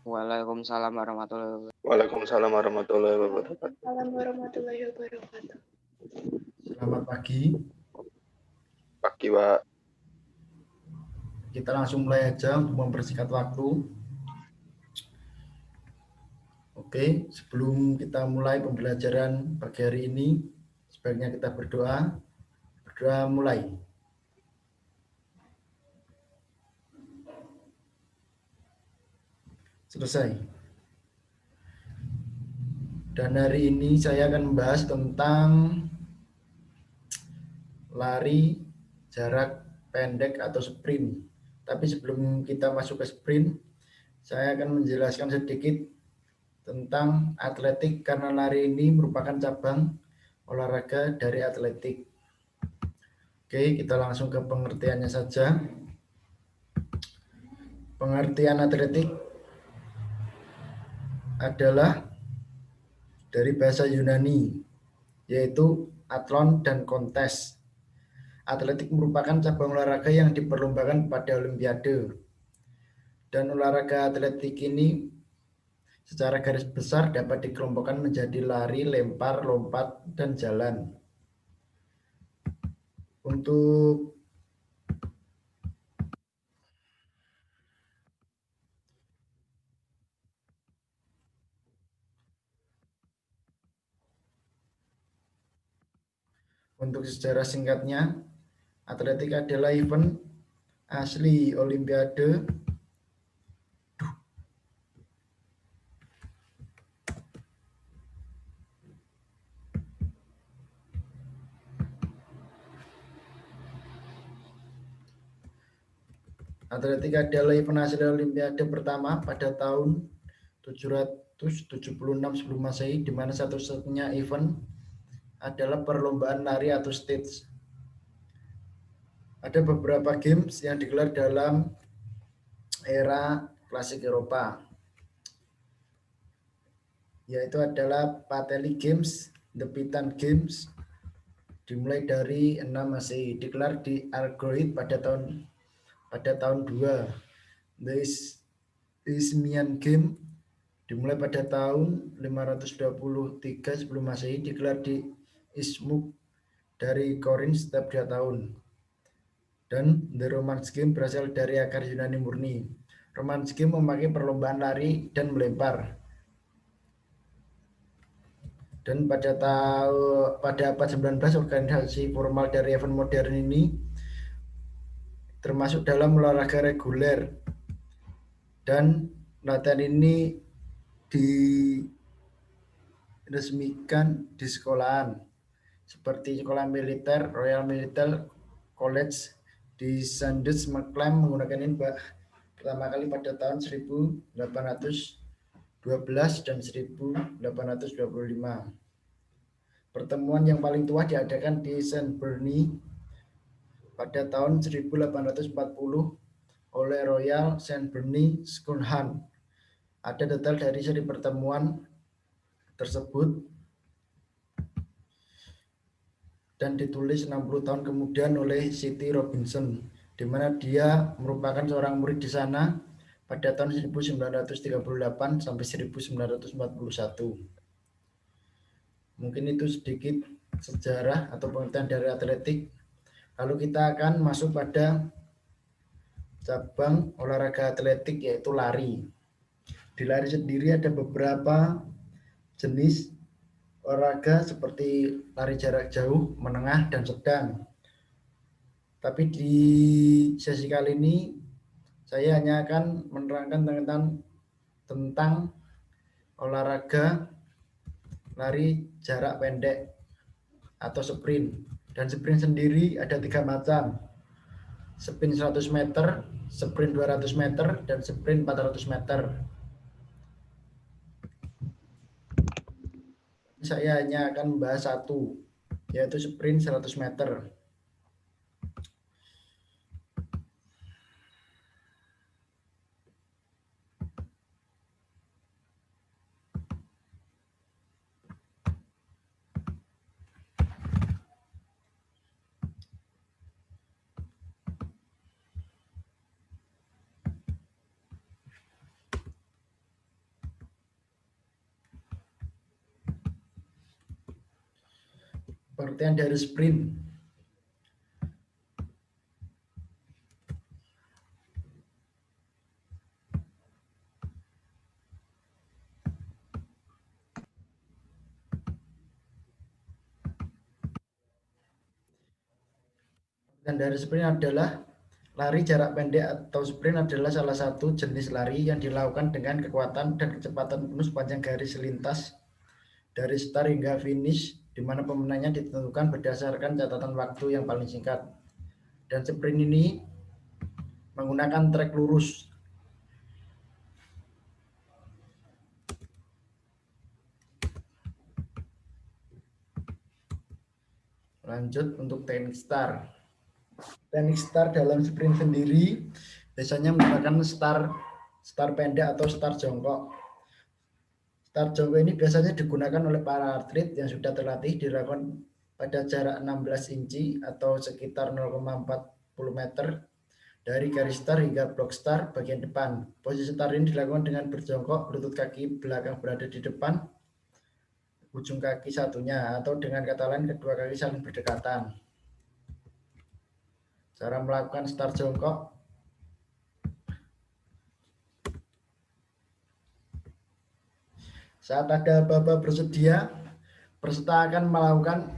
Waalaikumsalam warahmatullahi wabarakatuh. Waalaikumsalam warahmatullahi wabarakatuh. Waalaikumsalam warahmatullahi wabarakatuh. Selamat pagi. Pagi, Pak. Kita langsung mulai aja untuk mempersingkat waktu. Oke, sebelum kita mulai pembelajaran pagi hari ini, sebaiknya kita berdoa. Berdoa mulai. Selesai. Dan hari ini saya akan membahas tentang lari jarak pendek atau sprint. Tapi sebelum kita masuk ke sprint, saya akan menjelaskan sedikit tentang atletik karena lari ini merupakan cabang olahraga dari atletik. Oke, kita langsung ke pengertiannya saja. Pengertian atletik adalah dari bahasa Yunani, yaitu athlon dan kontes. Atletik merupakan cabang olahraga yang diperlombakan pada Olimpiade. Dan olahraga atletik ini secara garis besar dapat dikelompokkan menjadi lari, lempar, lompat, dan jalan. Untuk sejarah singkatnya, atletik adalah event asli Olimpiade Atletik adalah event asli Olimpiade pertama pada tahun 776 sebelum Masehi, di mana satu-satunya event adalah perlombaan lari atau stage. Ada beberapa games yang digelar dalam era klasik Eropa, yaitu adalah Pateley Games, The Pitan Games, dimulai dari 6 Masehi, digelar di Argouid pada tahun 2. The Isthmian Game dimulai pada tahun 523 sebelum Masehi, digelar di Isthmus dari Korinth setiap 2 tahun. Dan The Romance Game berasal dari akar Yunani murni. Romance Game memakai perlombaan lari dan melempar. Dan pada abad 19, organisasi formal dari event modern ini termasuk dalam olahraga reguler. Dan latihan ini diresmikan di sekolahan seperti sekolah militer, Royal Military College di Sandhurst mengklaim menggunakan ini pertama kali pada tahun 1812 dan 1825. Pertemuan yang paling tua diadakan di St. Bernie pada tahun 1840 oleh Royal St. Bernie Schoolhouse. Ada detail dari seri pertemuan tersebut dan ditulis 60 tahun kemudian oleh C.T. Robinson, di mana dia merupakan seorang murid di sana pada tahun 1938 sampai 1941. Mungkin itu sedikit sejarah atau pengertian dari atletik. Lalu kita akan masuk pada cabang olahraga atletik, yaitu lari. Di lari sendiri ada beberapa jenis olahraga seperti lari jarak jauh, menengah, dan sedang. Tapi di sesi kali ini saya hanya akan menerangkan tentang olahraga lari jarak pendek atau sprint. Dan sprint sendiri ada 3 macam. Sprint 100 meter, sprint 200 meter, dan sprint 400 meter. Saya hanya akan membahas satu, yaitu sprint 100 meter. pengertian dari sprint. Dan dari sprint adalah lari jarak pendek atau sprint adalah salah satu jenis lari yang dilakukan dengan kekuatan dan kecepatan penuh sepanjang garis lintas dari start hingga finish, di mana pemenangnya ditentukan berdasarkan catatan waktu yang paling singkat. Dan sprint ini menggunakan trek lurus. Lanjut untuk teknik start. Teknik start dalam sprint sendiri biasanya menggunakan start pendek atau start jongkok. Start jongkok ini biasanya digunakan oleh para atlet yang sudah terlatih, dilakukan pada jarak 16 inci atau sekitar 0,40 meter dari garis start hingga blok start bagian depan. Posisi start ini dilakukan dengan berjongkok, lutut kaki belakang berada di depan, ujung kaki satunya, atau dengan kata lain kedua kaki saling berdekatan. Cara melakukan start jongkok. Saat ada aba-aba bersedia, peserta akan melakukan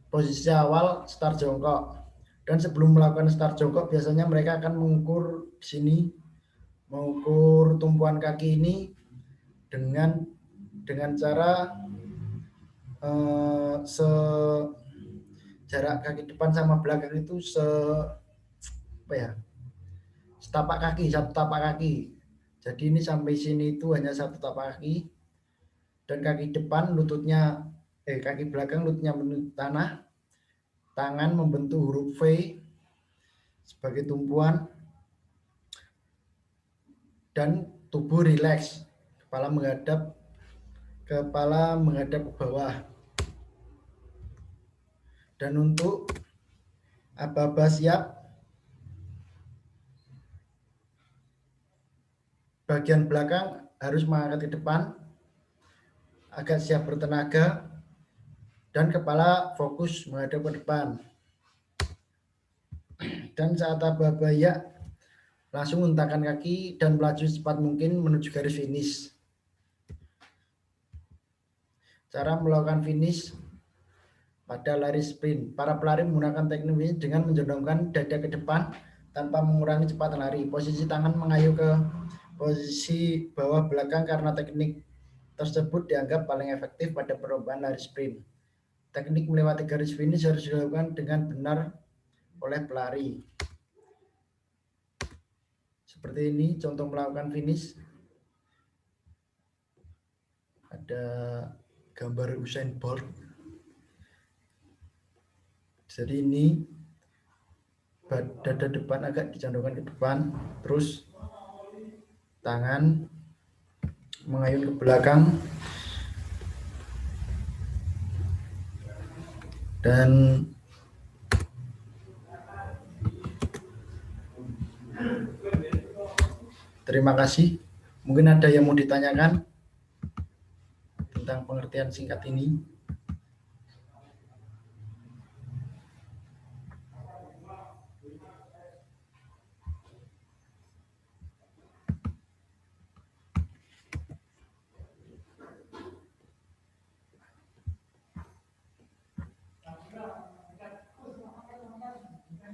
posisi awal start jongkok. Dan sebelum melakukan start jongkok, biasanya mereka akan mengukur di sini, mengukur tumpuan kaki ini dengan cara jarak kaki depan sama belakang itu setapak kaki, satu tapak kaki. Jadi ini sampai sini itu hanya satu tapak kaki, dan kaki depan lututnya kaki belakang lututnya menyentuh tanah, tangan membentuk huruf V sebagai tumpuan, dan tubuh rileks, kepala menghadap ke bawah. Dan untuk aba-aba siap, bagian belakang harus mengangkat ke depan agar siap bertenaga, dan kepala fokus menghadap ke depan. Dan saat aba-aba ya, langsung hentakkan kaki dan melaju secepat mungkin menuju garis finish. Cara melakukan finish pada lari sprint. Para pelari menggunakan teknik ini dengan menjondongkan dada ke depan tanpa mengurangi kecepatan lari. Posisi tangan mengayuh ke posisi bawah belakang karena teknik tersebut dianggap paling efektif pada perlombaan lari sprint. Teknik melewati garis finish harus dilakukan dengan benar oleh pelari. Seperti ini contoh melakukan finish. Ada gambar Usain Bolt. Jadi ini dada depan agak dicondongkan ke depan, terus tangan mengayun ke belakang, dan terima kasih. Mungkin ada yang mau ditanyakan tentang pengertian singkat ini.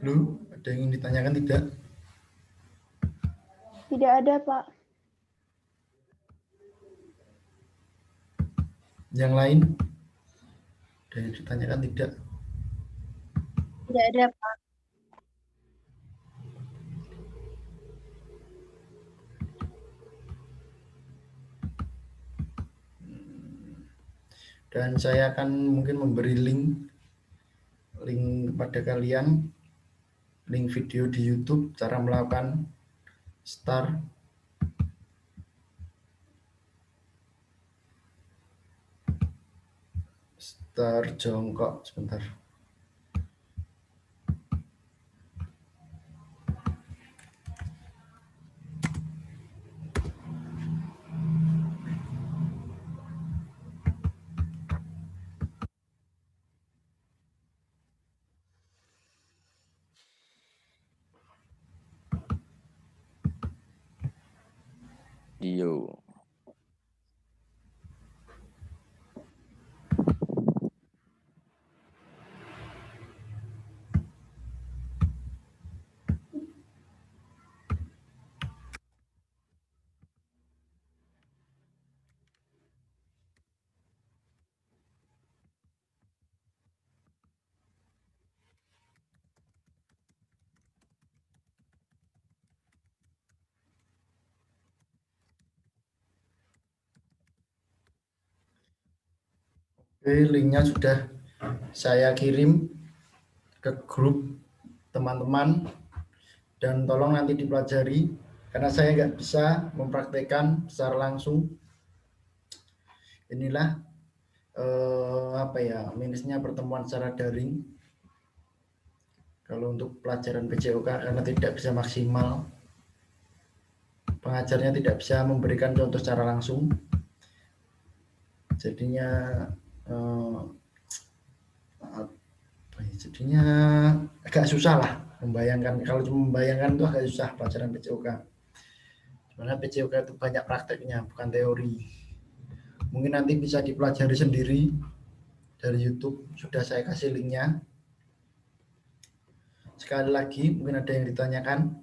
Lu, ada yang ingin ditanyakan tidak? Tidak ada, Pak. Yang lain? Ada yang ditanyakan tidak? Tidak ada, Pak. Dan saya akan mungkin memberi link kepada kalian, link video di YouTube cara melakukan start jongkok. Sebentar. Iyo. Oke, linknya sudah saya kirim ke grup teman-teman dan tolong nanti dipelajari karena saya nggak bisa mempraktekkan secara langsung. Inilah minusnya pertemuan secara daring. Kalau untuk pelajaran PJOK karena tidak bisa maksimal, pengajarnya tidak bisa memberikan contoh secara langsung, jadinya agak susah lah membayangkan. Kalau cuma membayangkan itu agak susah pelajaran PJOK. Karena PJOK itu banyak prakteknya, bukan teori. Mungkin nanti bisa dipelajari sendiri dari YouTube, sudah saya kasih linknya. Sekali lagi, mungkin ada yang ditanyakan.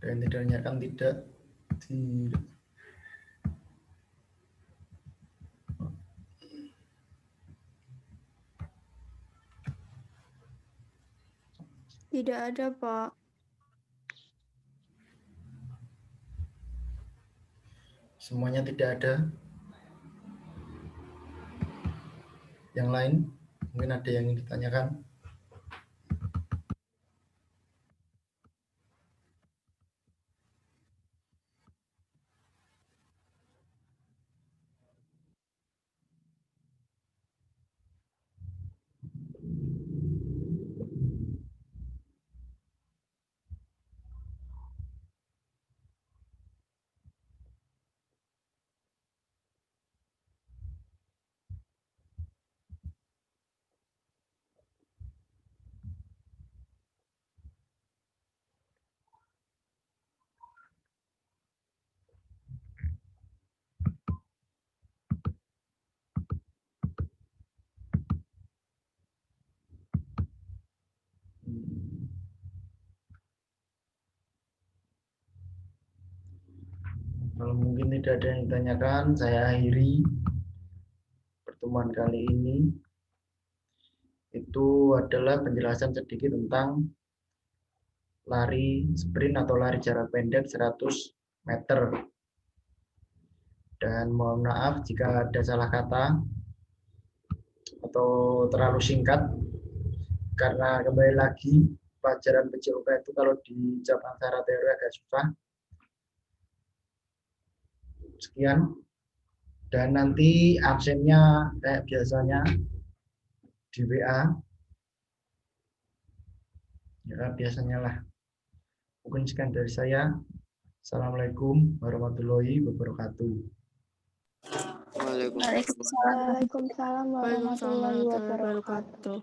Dan tidak tanyakan tidak. Tidak ada, Pak. Semuanya tidak ada. Yang lain, mungkin ada yang ingin ditanyakan. Kalau mungkin tidak ada yang ditanyakan, saya akhiri pertemuan kali ini. Itu adalah penjelasan sedikit tentang lari sprint atau lari jarak pendek 100 meter. Dan mohon maaf jika ada salah kata atau terlalu singkat, karena kembali lagi pelajaran PJOK itu kalau dijawab secara teori agak susah. Sekian, dan nanti absennya kayak biasanya di WA ya, biasanya lah. Mungkin sekian dari saya. Assalamualaikum warahmatullahi wabarakatuh. Waalaikumsalam warahmatullahi wabarakatuh.